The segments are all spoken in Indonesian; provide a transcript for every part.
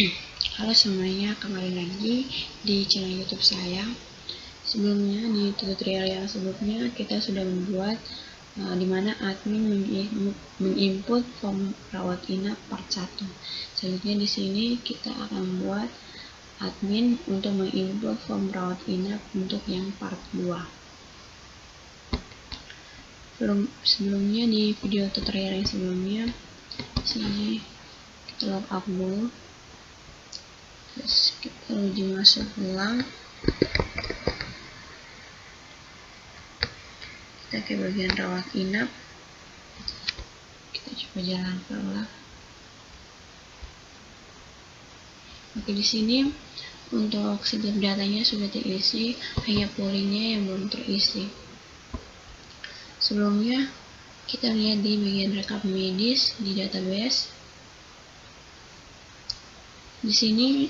Halo semuanya, kembali lagi di channel YouTube saya. Sebelumnya di tutorial yang sebelumnya kita sudah membuat dimana admin menginput form rawat inap part 1. Selanjutnya di sini kita akan membuat admin untuk menginput form rawat inap untuk yang part 2. Sebelumnya di video tutorial yang sebelumnya, di sini kita log out dulu. Terus kita uji masuk ulang, kita ke bagian rawat inap, kita coba jalankan ulang. Oke, di sini untuk setiap datanya sudah terisi, hanya pollingnya yang belum terisi. Sebelumnya kita lihat di bagian rekap medis di database. Di sini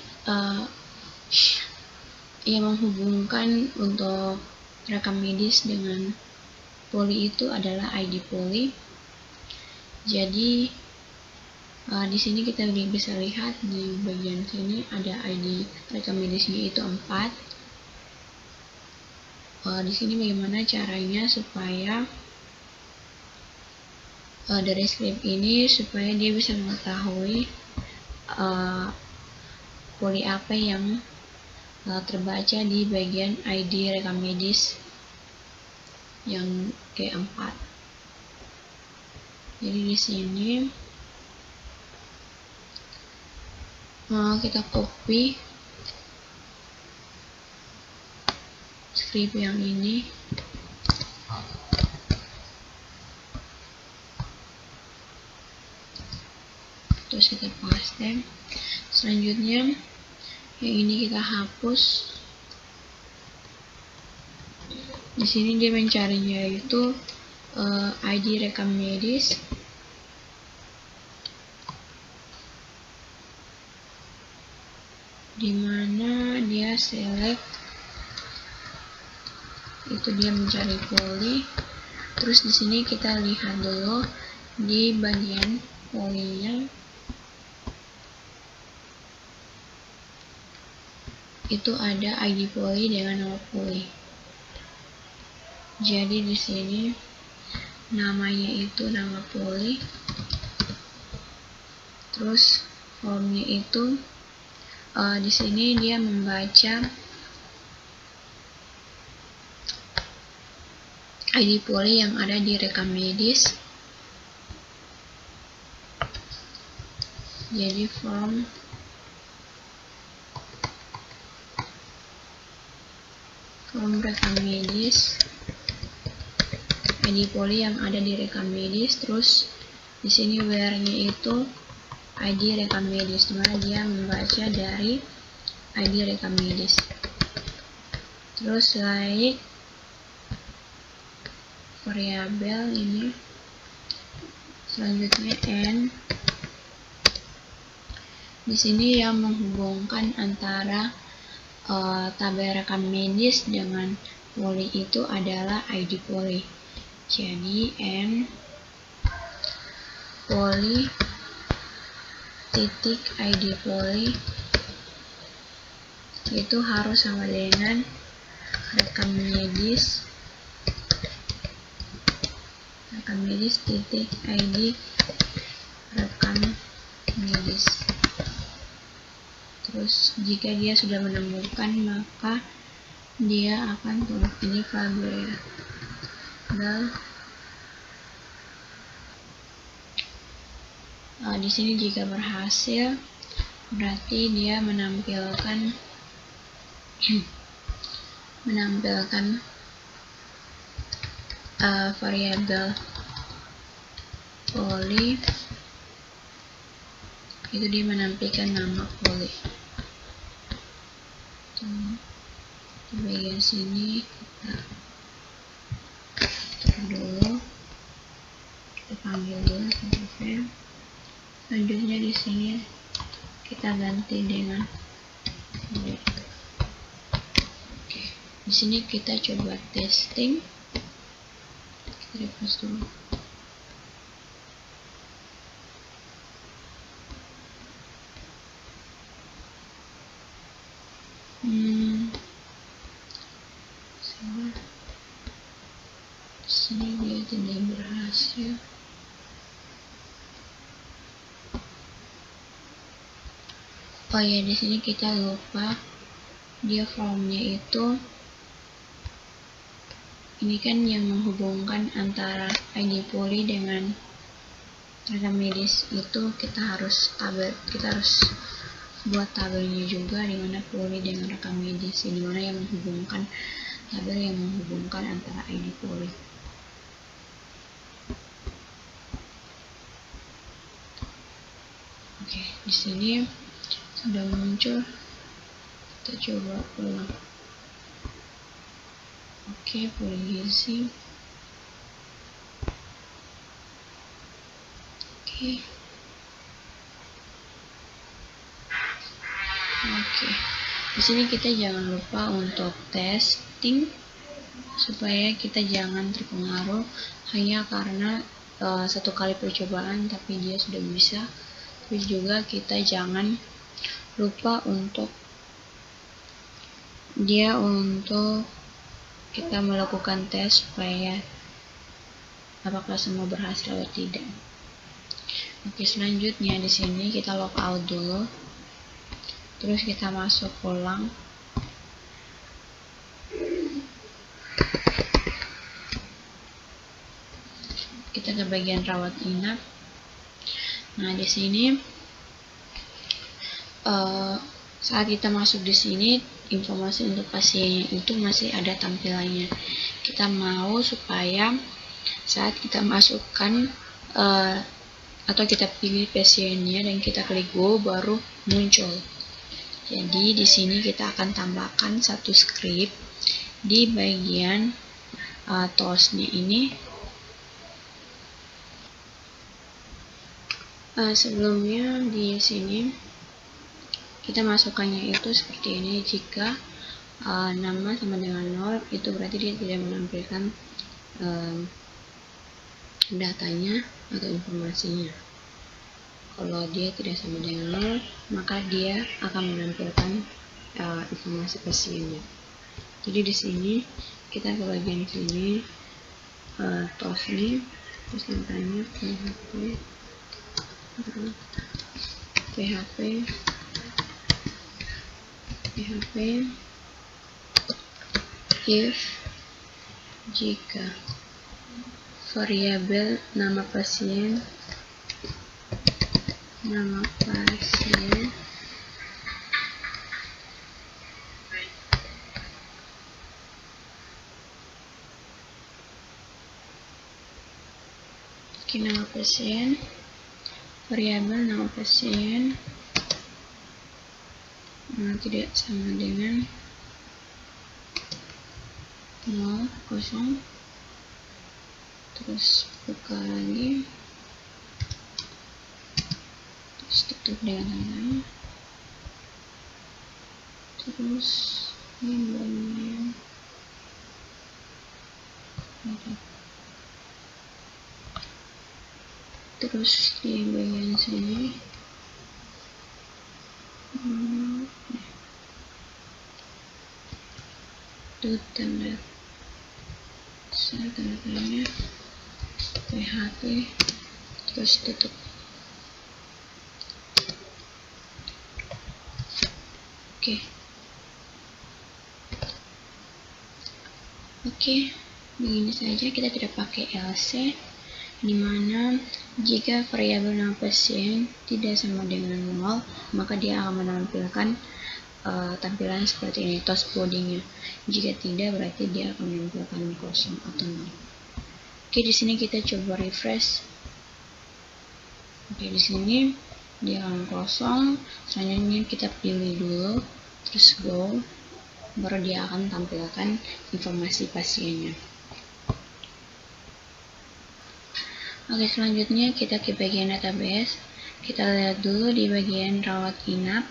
yang menghubungkan untuk rekam medis dengan poli itu adalah ID poli. Jadi di sini kita bisa lihat di bagian sini ada ID rekam medisnya itu 4. Di sini bagaimana caranya supaya dari script ini supaya dia bisa mengetahui poli apa yang terbaca di bagian ID rekam medis yang keempat. Jadi di sini kita copy script yang ini, terus kita paste. Selanjutnya yang ini kita hapus. Di sini dia mencarinya itu ID rekam medis, dimana dia select itu dia mencari poli. Terus di sini kita lihat dulu di bagian polinya itu ada ID poli dengan nama poli. Jadi di sini namanya itu nama poli, terus formnya itu di sini dia membaca ID poli yang ada di rekam medis. Jadi form rekam medis, ID poli yang ada di rekam medis, terus di sini where-nya itu ID rekam medis, dimana dia membaca dari ID rekam medis. Terus like variabel ini, selanjutnya n. Di sini yang menghubungkan antara tabel rekam medis dengan poli itu adalah ID poli. Jadi n poli titik ID poli itu harus sama dengan rekam medis titik ID rekam medis. Terus jika dia sudah menemukan, maka dia akan tulis ini variabel. Di sini jika berhasil, berarti dia menampilkan variabel poli, itu dia menampilkan nama poli. Di bagian sini kita tutup dulu, kita panggil dulu save. Selanjutnya di sini kita ganti dengan poli. Oke, di sini kita coba testing. Kita refresh dulu. Sini dia tidak berhasil. Oh ya, di sini kita lupa dia formnya itu ini kan yang menghubungkan antara ID Polri dengan rekam medis itu kita harus buat tabelnya juga, di mana Polri dengan rekam medis, di mana yang menghubungkan tabel yang menghubungkan antara ID Polri. Oke, di sini sudah muncul. Kita coba ulang. Oke, polisi. Oke. Di sini kita jangan lupa untuk testing supaya kita jangan terpengaruh hanya karena satu kali percobaan tapi dia sudah bisa. Terus juga kita jangan lupa untuk kita melakukan tes supaya apakah semua berhasil atau tidak. Oke, selanjutnya di sini kita log out dulu. Terus kita masuk ulang. Kita ke bagian rawat inap. Nah, di sini saat kita masuk di sini, informasi untuk pasiennya itu masih ada tampilannya. Kita mau supaya saat kita masukkan atau kita pilih pasiennya dan kita klik go baru muncul. Jadi di sini kita akan tambahkan satu script di bagian TOS-nya ini. Sebelumnya di sini kita masukkannya itu seperti ini. Jika nama sama dengan 0, itu berarti dia tidak menampilkan datanya atau informasinya. Kalau dia tidak sama dengan 0, maka dia akan menampilkan informasi pasiennya. Jadi di sini kita ke bagian sini, TOS ini, terus namanya PHP if jika variabel nama pasien variabel nama pasien tidak sama dengan 0, terus buka lagi, terus tutup dengan tanda, terus ini bagian terus di bagian sini itu tanda tandanya PHP, terus tutup. Oke, begini saja. Kita tidak pakai else, dimana jika variabel nama pasien tidak sama dengan 0, maka dia akan menampilkan tampilan seperti ini, TOS body-nya. Jika tidak, berarti dia akan menampilkan kosong atau 0. Oke, di sini kita coba refresh. Oke, di sini dia akan kosong. Selanjutnya kita pilih dulu, terus go, baru dia akan tampilkan informasi pasiennya. Oke, selanjutnya kita ke bagian database. Kita lihat dulu di bagian rawat inap.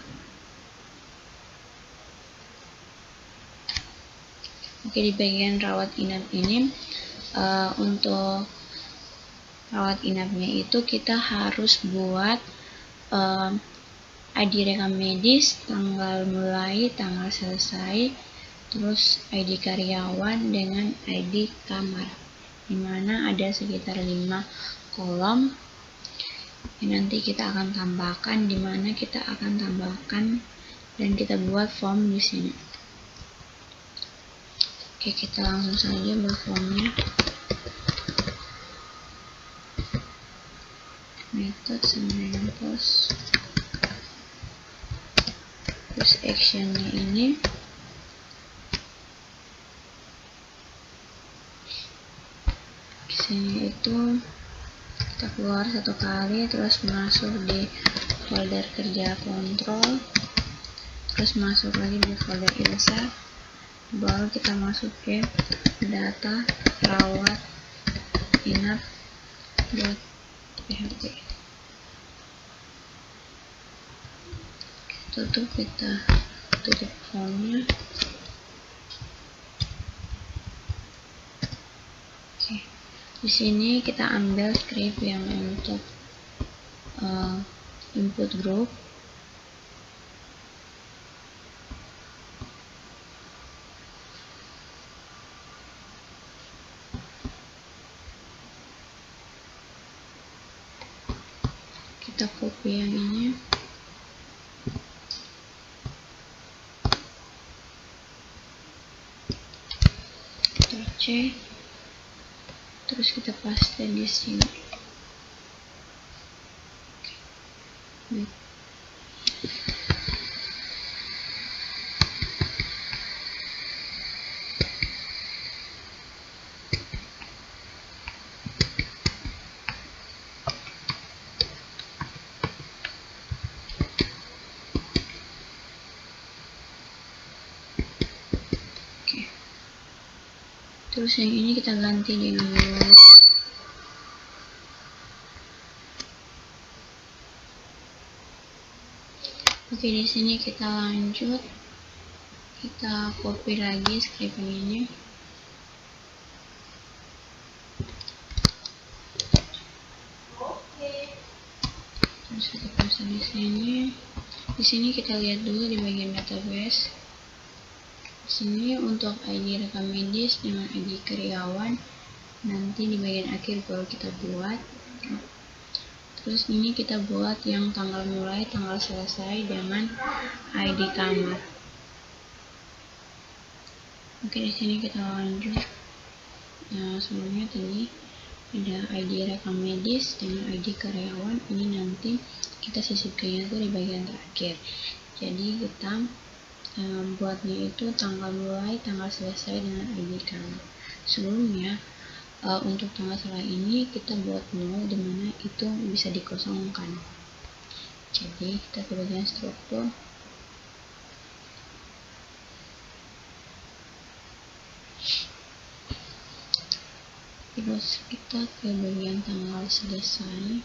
Oke, di bagian rawat inap ini untuk rawat inapnya itu kita harus buat ID rekam medis, tanggal mulai, tanggal selesai, terus ID karyawan dengan ID kamar, dimana ada sekitar 5 kolom yang nanti kita akan tambahkan, dimana kita akan tambahkan dan kita buat form di sini. Oke, kita langsung saja buat formnya. Method sama dengan post, terus actionnya ini sini itu kita keluar 1 kali, terus masuk di folder kerja kontrol, terus masuk lagi di folder insert, baru kita masuk ke data rawat inap .php. Kita tutup formnya. Oke, di sini kita ambil script yang untuk input group. Kita copy yang ini, C, terus kita paste di sini. Terus yang ini kita ganti dengan logo. Oke, di sini kita lanjut, kita copy lagi script ini. Terus kita paste di sini. Di sini kita lihat dulu di bagian database. Di sini untuk ID rekam medis dengan ID karyawan, nanti di bagian akhir baru kita buat. Terus ini kita buat yang tanggal mulai, tanggal selesai dengan ID kamar. Oke, di sini kita lanjut. Nah, sebelumnya tadi ada ID rekam medis dengan ID karyawan. Ini nanti kita sisipkannya itu di bagian terakhir. Jadi kita buatnya itu tanggal mulai, tanggal selesai dengan ID kamar. Sebelumnya untuk tanggal selesai ini kita buat 0, dimana itu bisa dikosongkan. Jadi kita ke bagian struktur, terus kita ke bagian tanggal selesai.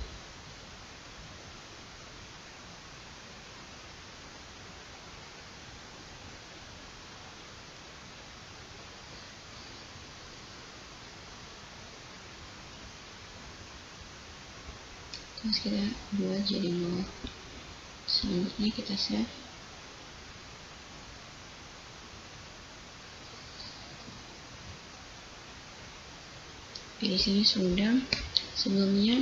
Terus kita buat jadi 0. Selanjutnya kita save. Oke, di sini sudah. Sebelumnya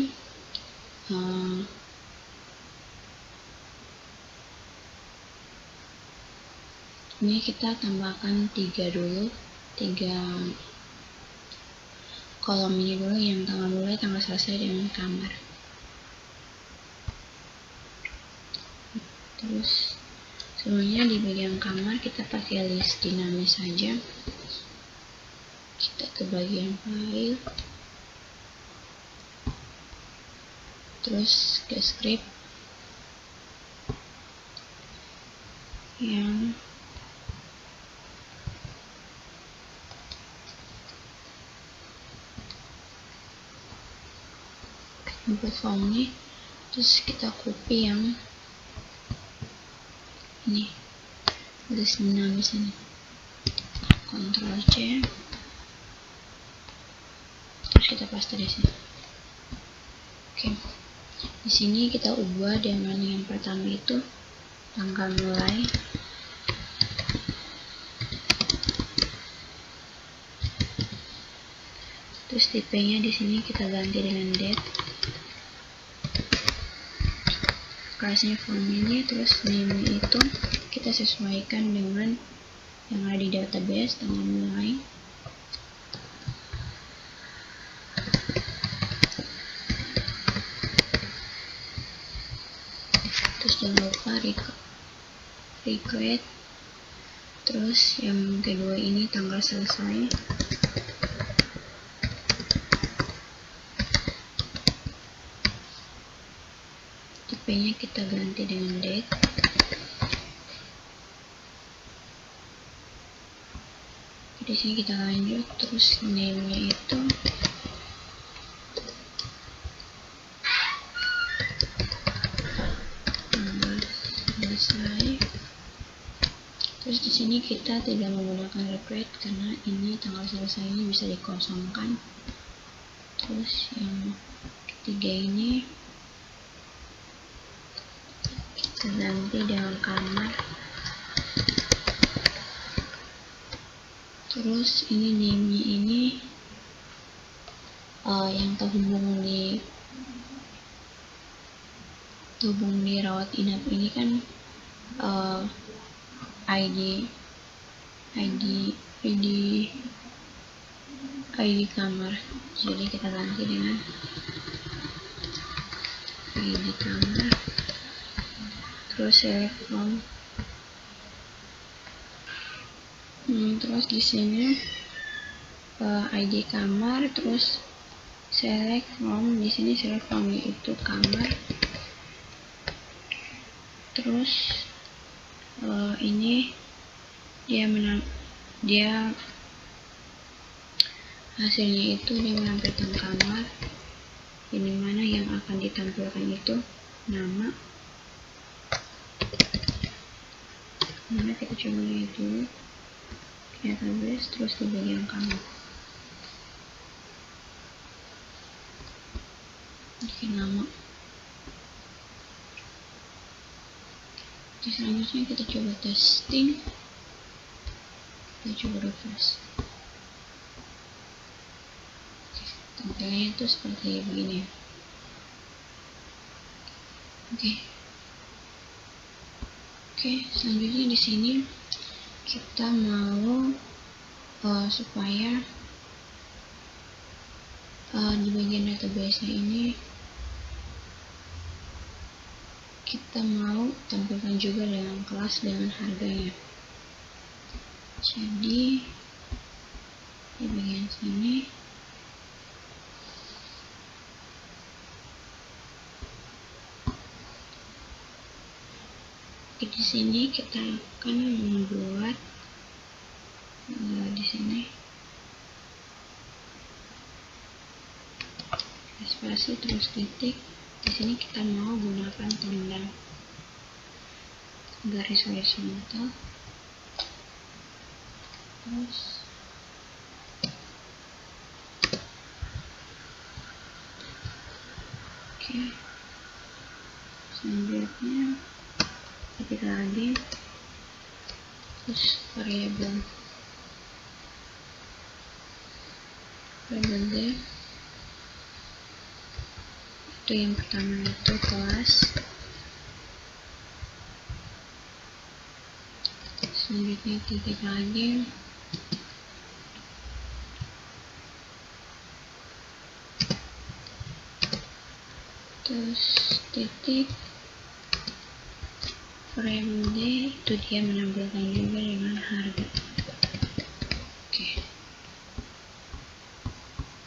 ini kita tambahkan 3 dulu, 3 kolom ini dulu, yang tanggal mulai, tanggal selesai dengan kamar. Terus sebelumnya di bagian kamar kita pakai list dinamis saja. Kita ke bagian file, terus ke script yang input form ini, terus kita copy yang ini, list dinamis ini, Ctrl C, terus kita paste di sini. Oke, di sini kita ubah dengan yang pertama itu tanggal mulai. Terus tipenya di sini kita ganti dengan date. Kelasnya family, terus name itu kita sesuaikan dengan yang ada di database, tanggal mulai. Terus jangan lupa request. Terus yang kedua ini tanggal selesai. Tipenya kita ganti dengan date. Di sini kita lanjut, terus name-nya itu tanggal selesai. Terus di sini kita tidak menggunakan request karena ini tanggal selesai ini bisa dikosongkan. Terus yang ketiga ini kita ganti dengan kamar. Terus ini name-nya ini yang terhubung di rawat inap ini kan ID kamar, jadi kita ganti dengan ID kamar. Terus select from. Terus di sini ID kamar, terus select from. Di sini select from itu kamar. Terus ini dia hasilnya itu dia menampilkan kamar, ini mana yang akan ditampilkan itu nama. Mana kita coba lihat dulu database, terus di bagian kamar. Oke, nama. Selanjutnya kita coba testing, kita coba refresh. Tampilannya itu seperti begini. Oke, selanjutnya di sini kita mau supaya di bagian database-nya ini kita mau tampilkan juga dengan kelas dengan harganya. Jadi di bagian sini di sini kita akan membuat di sini spasi terus titik. Di sini kita mau gunakan tanda garis horizontal. Terus selanjutnya ketik lagi, terus variabel D. Itu yang pertama itu kelas. Selanjutnya titik lagi, terus titik variabel D, itu dia menampilkan juga dengan harga.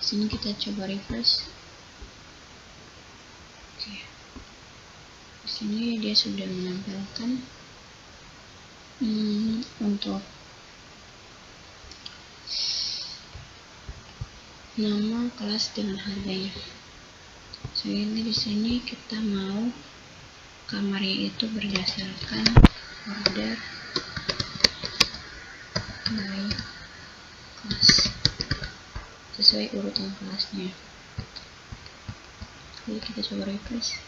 Sini kita coba refresh. Di sini dia sudah menampilkan untuk nama, kelas dengan harganya. Jadi di sini kita mau kamarnya itu berdasarkan order by kelas, sesuai urutan kelasnya. Jadi kita coba refresh.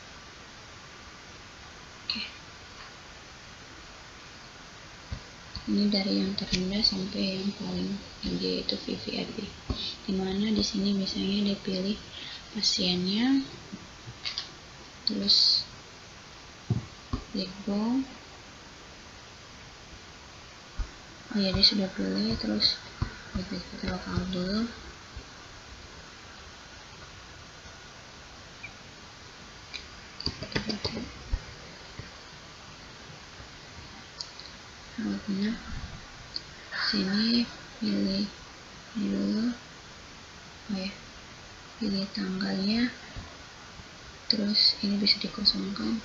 Ini dari yang terendah sampai yang paling tinggi, yaitu VVIP. Dimana di sini misalnya dipilih pasiennya, terus klik go. Oh ya, dia sudah pilih, terus kita lokal dulu. Nah, sini pilih dulu, oh ya, pilih tanggalnya, terus ini bisa dikosongkan,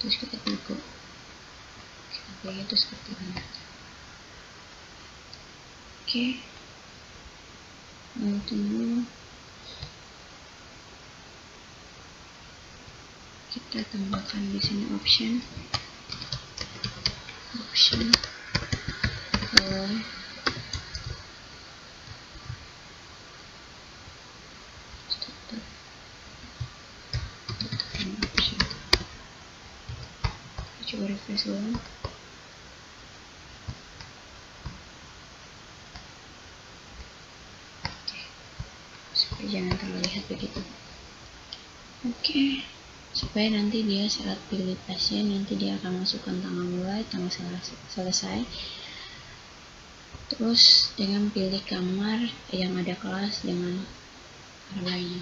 terus kita klik go. Kita pilih itu seperti ini. Oke, tunggu, kita tambahkan di sini option kalau coba refresh dulu. Supaya jangan terlihat begitu. Oke, supaya nanti dia saat pilih pasien, nanti dia akan masukkan tanggal mulai, tanggal selesai, terus dengan pilih kamar yang ada kelas dengan harganya.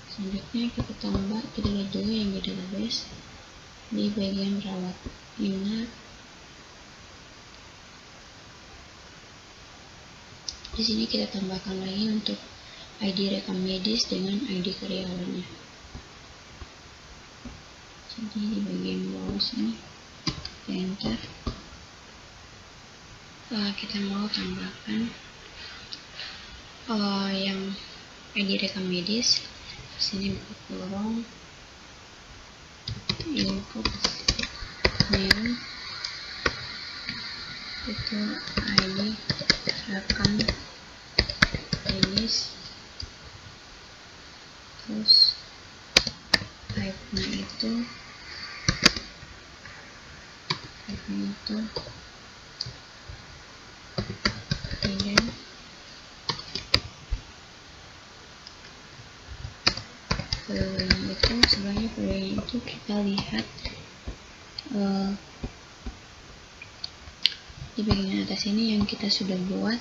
Selanjutnya kita lihat dulu yang di database di bagian rawat inap. Di sini kita tambahkan lagi untuk ID rekam medis dengan ID karyawannya. Jadi di bagian bawah sini, enter. Kita mau tambahkan yang ID rekam medis. Di sini buka kolom input name, itu ID rekam medis, terus type-nya itu kemudian sebenarnya following itu kita lihat di bagian atas ini yang kita sudah buat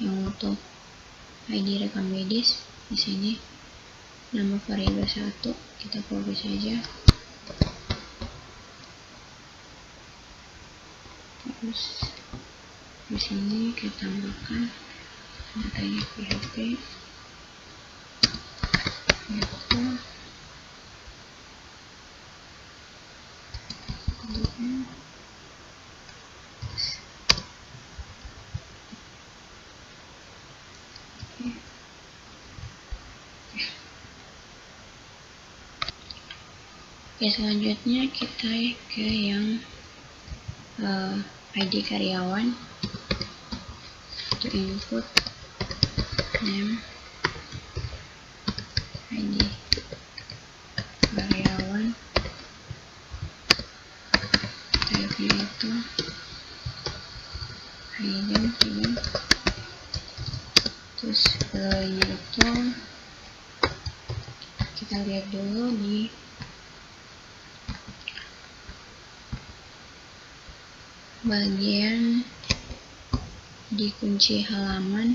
yang untuk ID rekam medis. Di sini nama variabel 1 kita copy saja, terus di sini kita tambahkan datanya PHP itu Oke, selanjutnya kita ke yang ID karyawan, itu input name ID karyawan, type-nya itu hidden, terus following itu kita lihat dulu di bagian di kunci halaman.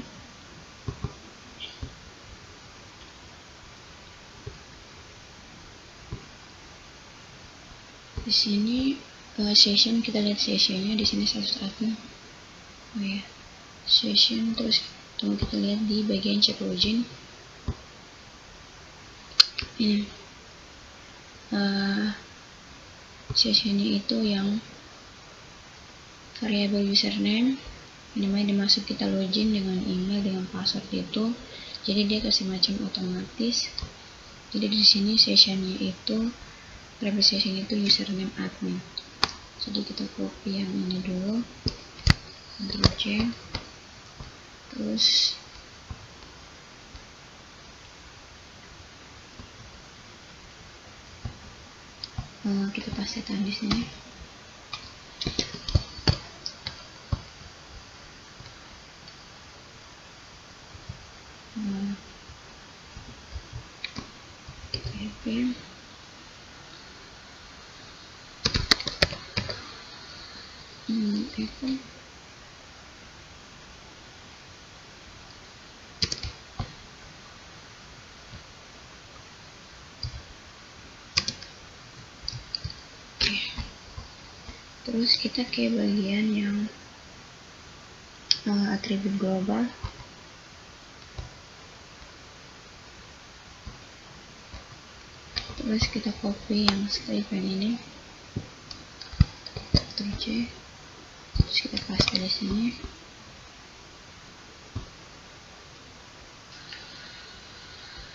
Di sini session, kita lihat sessionnya di sini 100 admin. Oh ya, session, terus tunggu kita lihat di bagian check login. Ini sessionnya itu yang variabel username, dimana dimasuk kita login dengan email dengan password itu, jadi dia kasih macam otomatis. Jadi di sini sessionnya itu variabel session itu username admin. Jadi kita copy yang ini dulu, Ctrl C, terus kita pastekan di sini. Apple. Terus kita ke bagian yang atribut global. Terus kita copy yang statement ini, Ctrl C, terus kita paste di sini.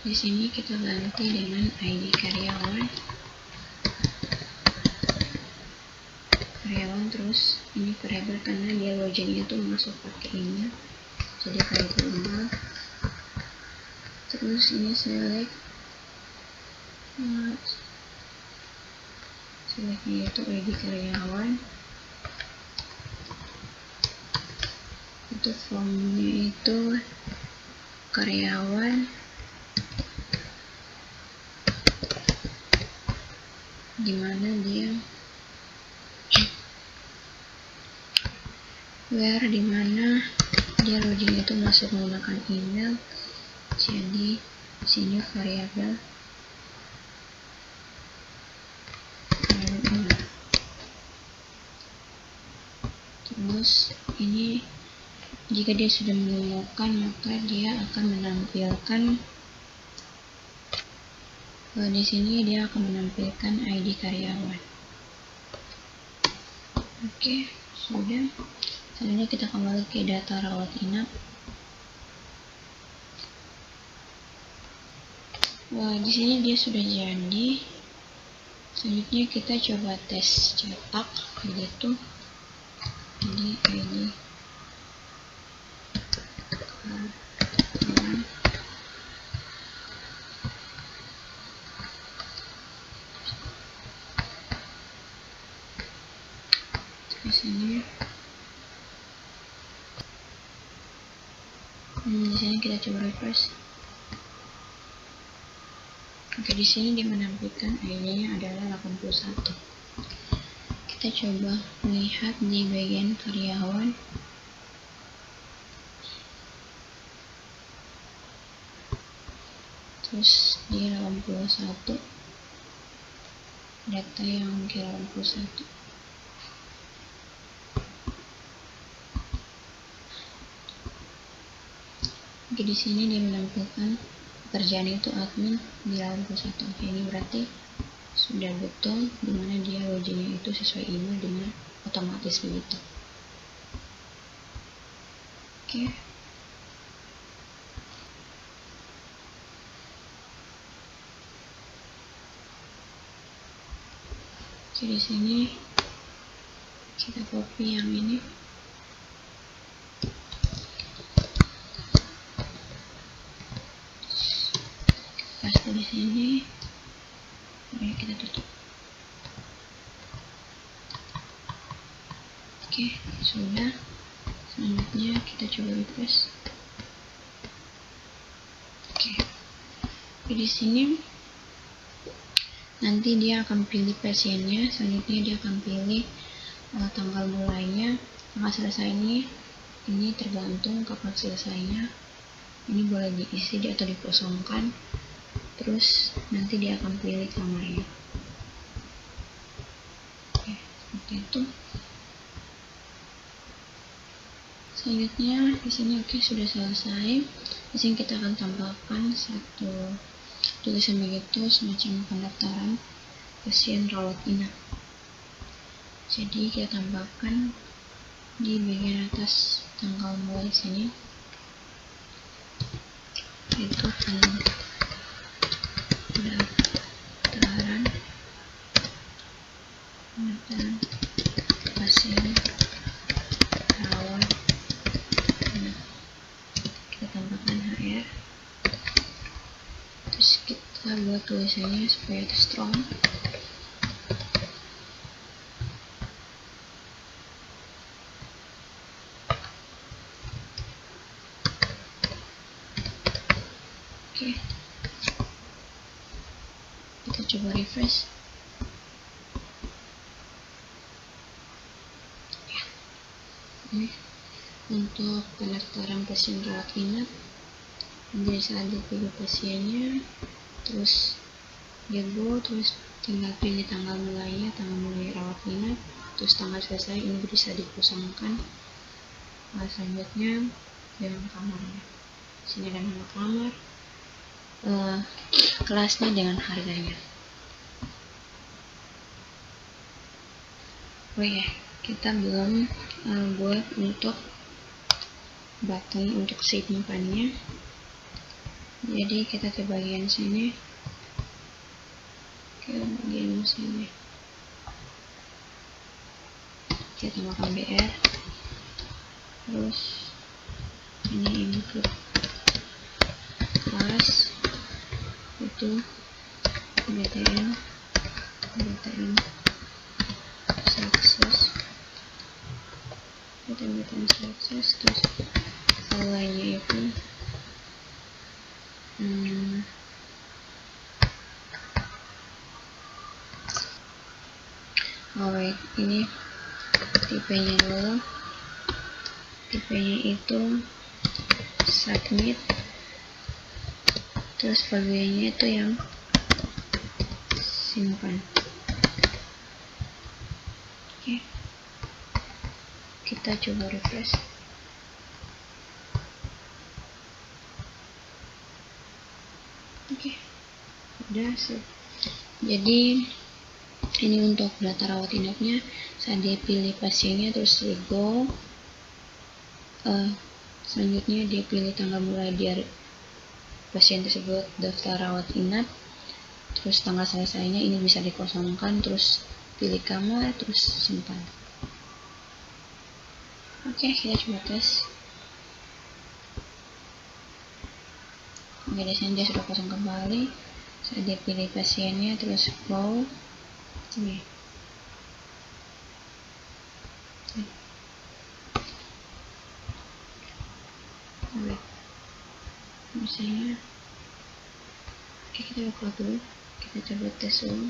Di sini kita ganti dengan ID karyawan, terus ini variabel karena dia loginnya tuh masuk pakai email, jadi variabel email. Terus ini selectnya itu ID karyawan, untuk formnya itu karyawan, dimana dia where dimana dia login itu masuk menggunakan email, jadi sini variabel email. Terus ini jika dia sudah menemukan, maka dia akan menampilkan di sini dia akan menampilkan ID karyawan. Oke, sudah. Selanjutnya kita kembali ke data rawat inap. Wah, di sini dia sudah jadi. Selanjutnya kita coba tes cetak begitu. Jadi ID di sini. Di sini kita coba refresh. Oke, di sini dia menampilkan ID-nya adalah 81. Kita coba melihat di bagian karyawan. Terus dia 81. Data yang kira 81. Oke, di sini dia menampilkan pekerjaan itu admin di 81. Oke, ini berarti sudah betul dimana dia loginnya itu sesuai email dengan otomatis begitu. Oke. Oke, di sini kita copy yang ini. Paste di sini. Oke, kita tutup. Oke, sudah. Selanjutnya kita coba refresh. Oke. Di sini nanti dia akan pilih pasiennya. Selanjutnya dia akan pilih tanggal mulainya, tanggal selesainya. Ini tergantung kapan selesainya. Ini boleh diisi atau dikosongkan. Terus nanti dia akan pilih kamarnya. Oke, seperti itu. Selanjutnya di sini oke, sudah selesai. Di sini kita akan tambahkan satu tulisan begitu, semacam pendaftaran pasien rawat inap. Jadi kita tambahkan di bagian atas tanggal mulai sini, itu pendaftaran pasien rawat inap. Kita tambahkan HR. Terus kita buat tulisannya supaya itu strong. Oke, kita coba refresh. Untuk pendaftaran pasien rawat inap, jadi saat dipilih pasiennya, terus debo, terus tinggal pilih tanggal mulainya, tanggal mulai rawat inap, terus tanggal selesai ini bisa dikosongkan. Selanjutnya dengan kamarnya, sini ada nama kamar, kelasnya dengan harganya. Oh ya, kita belum buat untuk button untuk simpannya. Jadi kita ke bagian sini, kita tambahkan BR, terus ini include kelas itu BTN sukses, terus lainnya itu ini tipenya dulu, tipenya itu submit, terus value-nya itu yang simpan. Oke, kita coba refresh. Oke, udah sih. Jadi ini untuk data rawat inapnya, saat dia pilih pasiennya, terus go, selanjutnya dia pilih tanggal mulai dia pasien tersebut daftar rawat inap, terus tanggal selesainya ini bisa dikosongkan, terus pilih kamar, terus simpan. Oke, kita coba tes. Oke, di sini dia sudah kosong kembali. Saat dia pilih pasiennya, terus go. Oke. Misalnya, oke, kita buka dulu, kita coba tes dulu.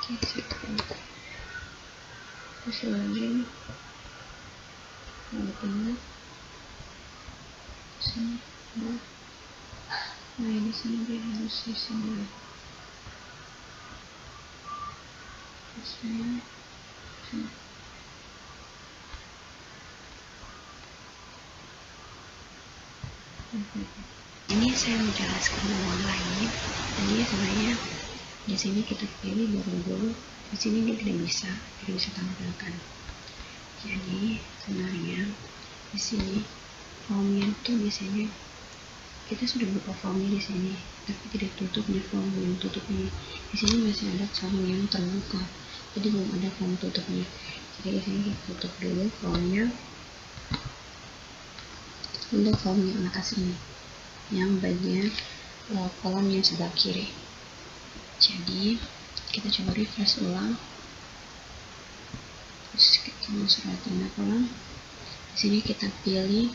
Oke, terus lagi ada tengah sini, nah di sini dia harus di sini. Ini saya menjelaskan ulang lagi. Jadi sebenarnya di sini kita pilih baru dulu, di sini dia tidak bisa tampilkan. Jadi sebenarnya di sini formnya itu biasanya kita sudah buka formnya di sini, tapi tidak tutup di form yang tutupnya. Di sini masih ada form yang terbuka, jadi belum ada form tutupnya. Jadi di sini kita tutup dulu formnya. Untuk form yang atas ini, yang bagian kolom yang sebelah kiri. Jadi kita coba refresh ulang. Terus kita masuk ke tanda kolom. Di sini kita pilih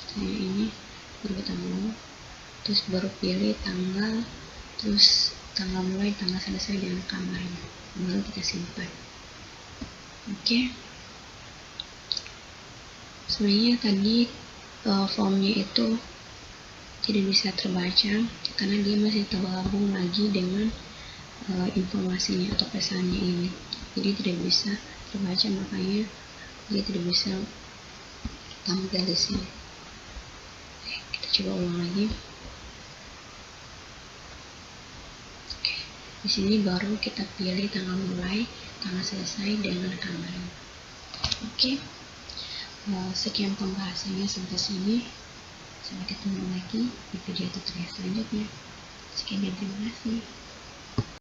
saya ini, baru kita mulai, terus baru pilih tanggal, terus tanggal mulai, tanggal selesai dengan kamarnya, baru kita simpan. Oke. Sebenarnya tadi formnya itu tidak bisa terbaca karena dia masih tergabung lagi dengan informasinya atau pesannya ini, jadi tidak bisa terbaca, makanya dia tidak bisa tampil di sini. Kita coba ulang lagi. Oke, di sini baru kita pilih tanggal mulai, tanggal selesai dengan kamarnya. Oke. Sekian pembahasannya sampai sini. Sampai ketemu lagi di video tutorial selanjutnya. Sekian dan terima kasih.